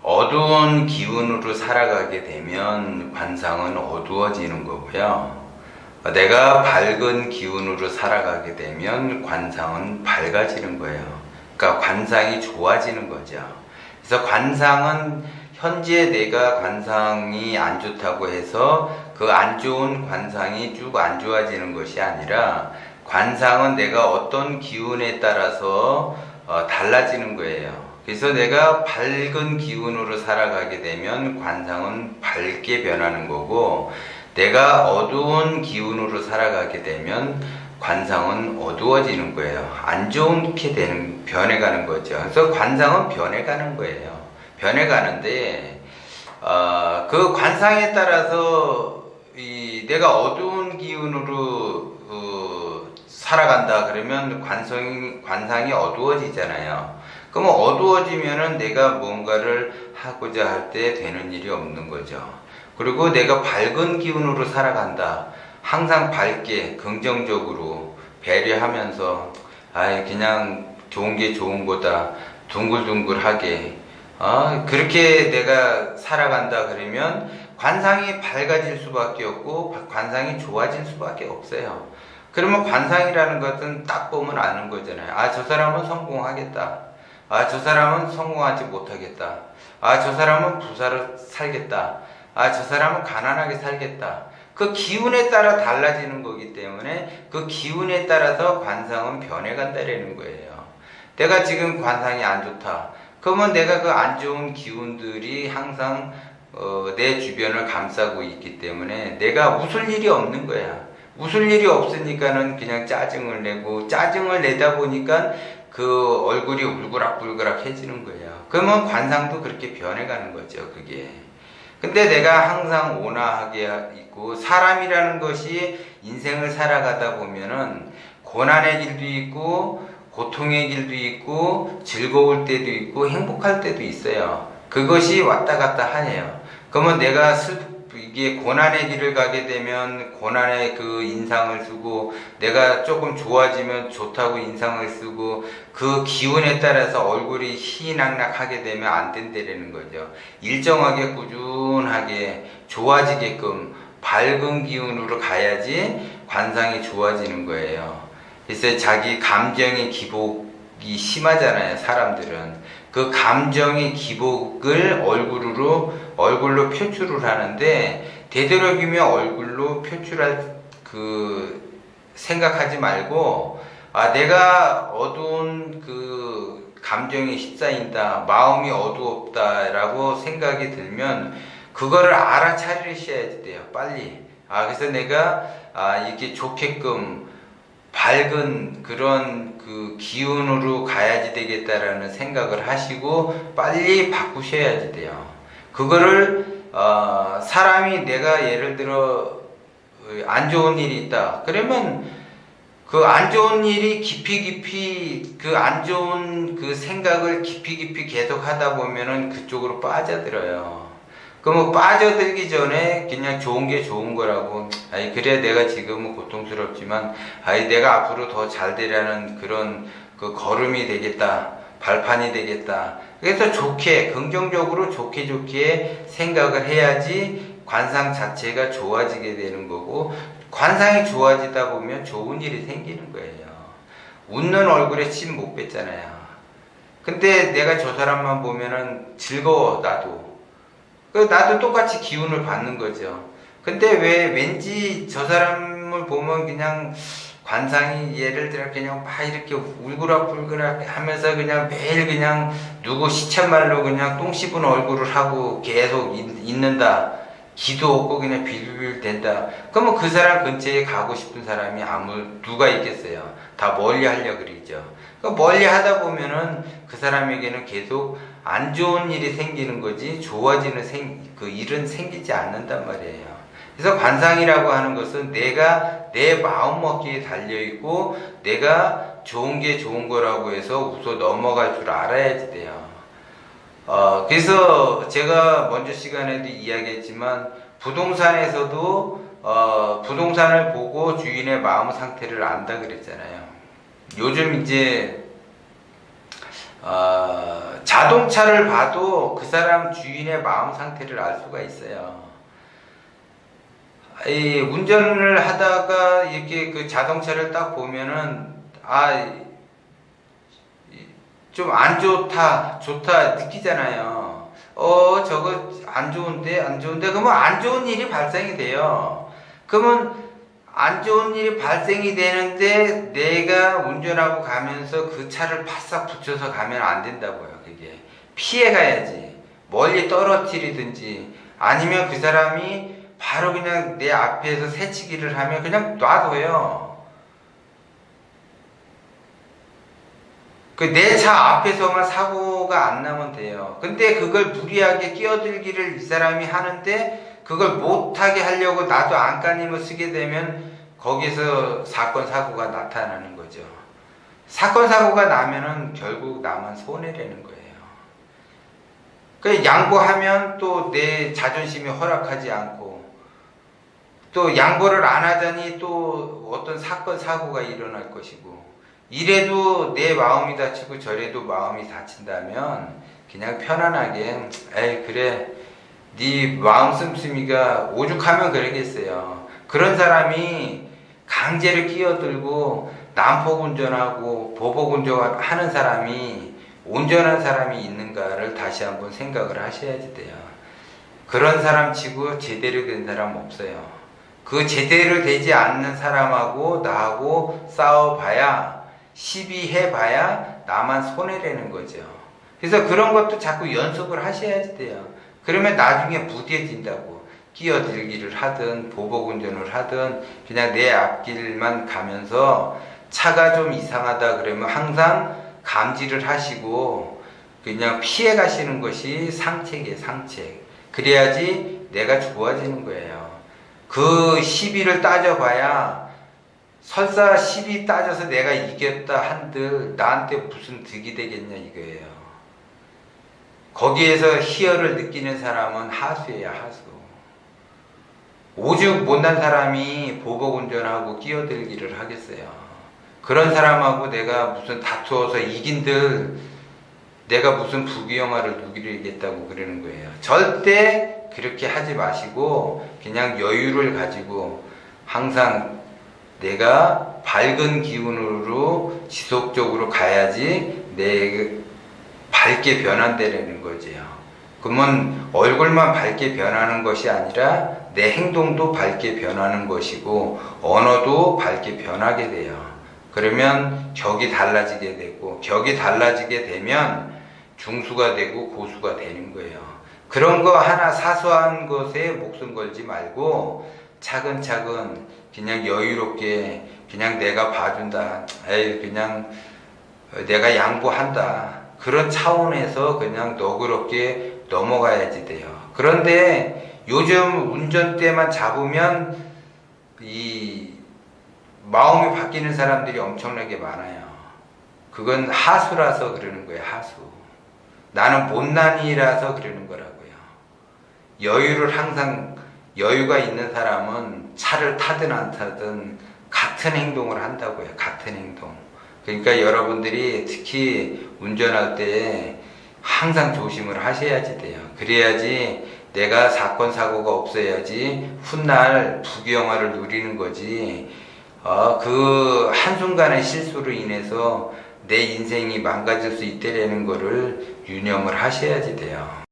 어두운 기운으로 살아가게 되면 관상은 어두워지는 거고요. 내가 밝은 기운으로 살아가게 되면 관상은 밝아지는 거예요. 그러니까 관상이 좋아지는 거죠. 그래서 관상은 현재 내가 관상이 안 좋다고 해서 그 안 좋은 관상이 쭉 안 좋아지는 것이 아니라 관상은 내가 어떤 기운에 따라서 달라지는 거예요. 그래서 내가 밝은 기운으로 살아가게 되면 관상은 밝게 변하는 거고, 내가 어두운 기운으로 살아가게 되면 관상은 어두워지는 거예요. 안 좋게 변해가는 거죠. 그래서 관상은 변해가는 거예요. 변해가는데, 그 관상에 따라서 내가 어두운 기운으로 살아간다 그러면 관상이 어두워지잖아요. 그러면 어두워지면은 내가 뭔가를 하고자 할 때 되는 일이 없는 거죠. 그리고 내가 밝은 기운으로 살아간다. 항상 밝게 긍정적으로 배려하면서 그냥 좋은 게 좋은 거다. 둥글둥글하게 그렇게 내가 살아간다 그러면 관상이 밝아질 수밖에 없고 관상이 좋아질 수밖에 없어요. 그러면 관상이라는 것은 딱 보면 아는 거잖아요. 저 사람은 성공하겠다. 저 사람은 성공하지 못하겠다. 저 사람은 부자로 살겠다. 저 사람은 가난하게 살겠다. 그 기운에 따라 달라지는 거기 때문에 그 기운에 따라서 관상은 변해간다라는 거예요. 내가 지금 관상이 안 좋다. 그러면 내가 그 안 좋은 기운들이 항상 내 주변을 감싸고 있기 때문에 내가 웃을 일이 없는 거야. 웃을 일이 없으니까는 그냥 짜증을 내고, 짜증을 내다 보니까 그 얼굴이 울그락불그락 해지는 거예요. 그러면 관상도 그렇게 변해가는 거죠, 그게. 근데 내가 항상 온화하게 있고, 사람이라는 것이 인생을 살아가다 보면은 고난의 길도 있고, 고통의 길도 있고, 즐거울 때도 있고, 행복할 때도 있어요. 그것이 왔다 갔다 하네요. 그러면 내가 이게 고난의 길을 가게 되면 고난의 그 인상을 쓰고, 내가 조금 좋아지면 좋다고 인상을 쓰고, 그 기운에 따라서 얼굴이 희낙낙하게 되면 안 된다는 거죠. 일정하게 꾸준하게 좋아지게끔 밝은 기운으로 가야지 관상이 좋아지는 거예요. 그래서 자기 감정의 기복이 심하잖아요, 사람들은. 그 감정의 기복을 얼굴로 표출을 하는데, 되도록이면 얼굴로 표출할 생각하지 말고, 내가 어두운 그 감정에 휩싸인다, 마음이 어두웠다라고 생각이 들면, 그거를 알아차리셔야 돼요, 빨리. 그래서 내가, 이렇게 좋게끔, 밝은 그런 그 기운으로 가야지 되겠다라는 생각을 하시고 빨리 바꾸셔야지 돼요. 그거를 사람이 내가 예를 들어 안 좋은 일이 있다 그러면 그 안 좋은 일이 깊이 그 안 좋은 그 생각을 깊이 계속 하다 보면은 그쪽으로 빠져들어요. 그럼 빠져들기 전에 그냥 좋은 게 좋은 거라고, 그래 내가 지금은 고통스럽지만 내가 앞으로 더 잘 되려는 그런 그 걸음이 되겠다, 발판이 되겠다. 그래서 좋게, 긍정적으로 좋게 생각을 해야지 관상 자체가 좋아지게 되는 거고, 관상이 좋아지다 보면 좋은 일이 생기는 거예요. 웃는 얼굴에 침 못 뱉잖아요. 근데 내가 저 사람만 보면은 즐거워, 나도 똑같이 기운을 받는 거죠. 근데 왠지 저 사람을 보면 그냥 관상이 예를 들어 그냥 막 이렇게 울그락불그락 하면서 그냥 매일 그냥 누구 시쳇말로 그냥 똥 씹은 얼굴을 하고 계속 있는다. 기도 없고 그냥 빌빌 된다. 그러면 그 사람 근처에 가고 싶은 사람이 누가 있겠어요? 다 멀리 하려고 그러죠. 멀리 하다 보면은 그 사람에게는 계속 안 좋은 일이 생기는 거지 좋아지는 그 일은 생기지 않는단 말이에요. 그래서 관상이라고 하는 것은 내가 내 마음먹기에 달려있고 내가 좋은 게 좋은 거라고 해서 웃어 넘어갈 줄 알아야지 돼요. 그래서 제가 먼저 시간에도 이야기했지만 부동산에서도 부동산을 보고 주인의 마음 상태를 안다 그랬잖아요. 요즘 이제 자동차를 봐도 그 사람 주인의 마음 상태를 알 수가 있어요. 이 운전을 하다가 이렇게 그 자동차를 딱 보면은 좀 안 좋다 느끼잖아요. 저거 안 좋은데 그러면 안 좋은 일이 발생이 돼요. 그러면 안 좋은 일이 발생이 되는데 내가 운전하고 가면서 그 차를 바싹 붙여서 가면 안 된다고요. 그게 피해 가야지. 멀리 떨어뜨리든지 아니면 그 사람이 바로 그냥 내 앞에서 새치기를 하면 그냥 놔둬요. 그 내 차 앞에서만 사고가 안 나면 돼요. 근데 그걸 무리하게 끼어들기를 이 사람이 하는데 그걸 못하게 하려고 나도 안간힘을 쓰게 되면 거기서 사건 사고가 나타나는 거죠. 사건 사고가 나면은 결국 나만 손해라는 거예요. 그 양보하면 또 내 자존심이 허락하지 않고 또 양보를 안 하자니 또 어떤 사건 사고가 일어날 것이고 이래도 내 마음이 다치고 저래도 마음이 다친다면 그냥 편안하게 에이 그래 네 마음 씀씀이가 오죽하면 그러겠어요. 그런 사람이 강제로 끼어들고 난폭 운전하고 보복 운전하는 사람이 온전한 사람이 있는가를 다시 한번 생각을 하셔야지 돼요. 그런 사람 치고 제대로 된 사람 없어요. 그 제대로 되지 않는 사람하고 나하고 싸워봐야 시비해봐야 나만 손해라는 거죠. 그래서 그런 것도 자꾸 연습을 하셔야지 돼요. 그러면 나중에 무뎌진다고. 끼어들기를 하든 보복운전을 하든 그냥 내 앞길만 가면서 차가 좀 이상하다 그러면 항상 감지를 하시고 그냥 피해 가시는 것이 상책이에요. 상책. 그래야지 내가 좋아지는 거예요. 그 시비를 따져봐야 설사 시비 따져서 내가 이겼다 한들 나한테 무슨 득이 되겠냐 이거예요. 거기에서 희열을 느끼는 사람은 하수예요. 하수. 오죽 못난 사람이 보복운전하고 끼어들기를 하겠어요. 그런 사람하고 내가 무슨 다투어서 이긴들 내가 무슨 부귀영화를 누리겠다고 그러는 거예요. 절대 그렇게 하지 마시고 그냥 여유를 가지고 항상 내가 밝은 기운으로 지속적으로 가야지 내 밝게 변한다는 거죠. 그러면 얼굴만 밝게 변하는 것이 아니라 내 행동도 밝게 변하는 것이고 언어도 밝게 변하게 돼요. 그러면 격이 달라지게 되고 격이 달라지게 되면 중수가 되고 고수가 되는 거예요. 그런 거 하나 사소한 것에 목숨 걸지 말고 차근차근 그냥 여유롭게 그냥 내가 봐준다. 에이 그냥 내가 양보한다. 그런 차원에서 그냥 너그럽게 넘어가야지 돼요. 그런데 요즘 운전대만 잡으면 이 마음이 바뀌는 사람들이 엄청나게 많아요. 그건 하수라서 그러는 거예요. 하수. 나는 못난이라서 그러는 거라고요. 여유를 항상 여유가 있는 사람은 차를 타든 안 타든 같은 행동을 한다고요. 같은 행동. 그러니까 여러분들이 특히 운전할 때 항상 조심을 하셔야지 돼요. 그래야지 내가 사건 사고가 없어야지 훗날 부귀영화를 누리는 거지. 그 한순간의 실수로 인해서 내 인생이 망가질 수 있다는 거를 유념을 하셔야지 돼요.